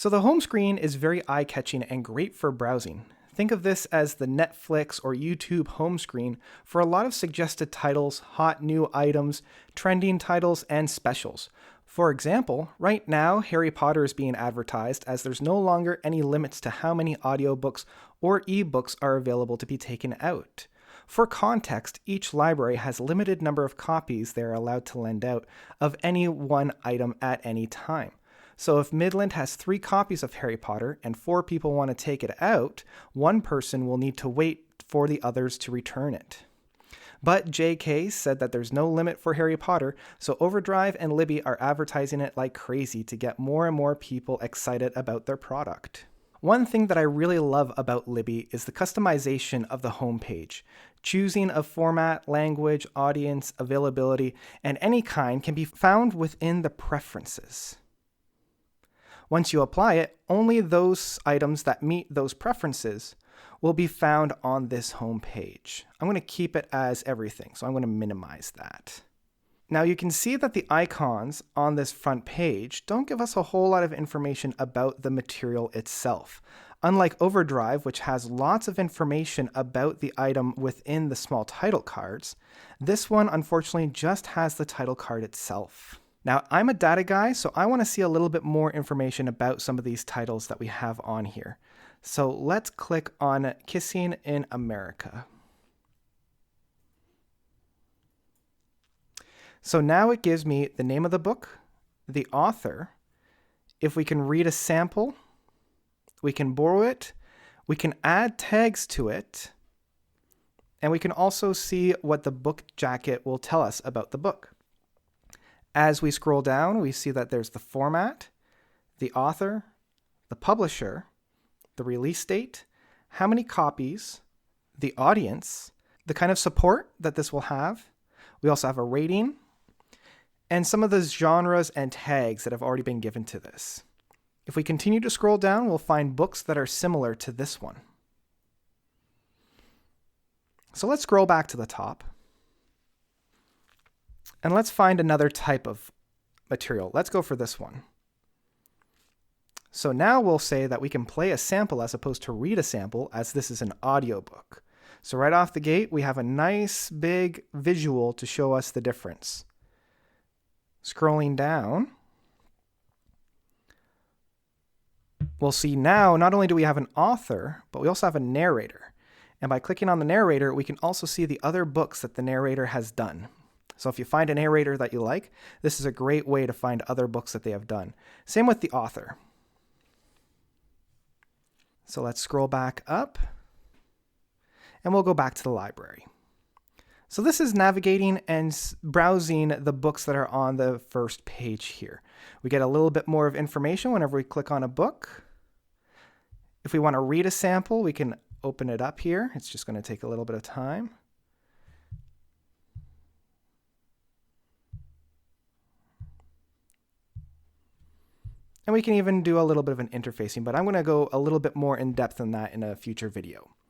So the home screen is very eye-catching and great for browsing. Think of this as the Netflix or YouTube home screen for a lot of suggested titles, hot new items, trending titles, and specials. For example, right now Harry Potter is being advertised as there's no longer any limits to how many audiobooks or ebooks are available to be taken out. For context, each library has a limited number of copies they are allowed to lend out of any one item at any time. So if Midland has 3 copies of Harry Potter and 4 people want to take it out, one person will need to wait for the others to return it. But JK said that there's no limit for Harry Potter, so Overdrive and Libby are advertising it like crazy to get more and more people excited about their product. One thing that I really love about Libby is the customization of the homepage. Choosing a format, language, audience, availability, and any kind can be found within the preferences. Once you apply it, only those items that meet those preferences will be found on this home page. I'm going to keep it as everything, so I'm going to minimize that. Now you can see that the icons on this front page don't give us a whole lot of information about the material itself. Unlike Overdrive, which has lots of information about the item within the small title cards, this one unfortunately just has the title card itself. Now, I'm a data guy, so I want to see a little bit more information about some of these titles that we have on here. So let's click on Kissing in America. So now it gives me the name of the book, the author. If we can read a sample, we can borrow it, we can add tags to it, and we can also see what the book jacket will tell us about the book. As we scroll down, we see that there's the format, the author, the publisher, the release date, how many copies, the audience, the kind of support that this will have. We also have a rating, and some of the genres and tags that have already been given to this. If we continue to scroll down, we'll find books that are similar to this one. So let's scroll back to the top. And let's find another type of material. Let's go for this one. So now we'll say that we can play a sample as opposed to read a sample, as this is an audiobook. So right off the gate, we have a nice big visual to show us the difference. Scrolling down, we'll see now not only do we have an author, but we also have a narrator. And by clicking on the narrator, we can also see the other books that the narrator has done. So if you find a narrator that you like, this is a great way to find other books that they have done. Same with the author. So let's scroll back up, and we'll go back to the library. So this is navigating and browsing the books that are on the first page here. We get a little bit more of information whenever we click on a book. If we want to read a sample, we can open it up here. It's just going to take a little bit of time. And we can even do a little bit of an interfacing, but I'm going to go a little bit more in depth than that in a future video.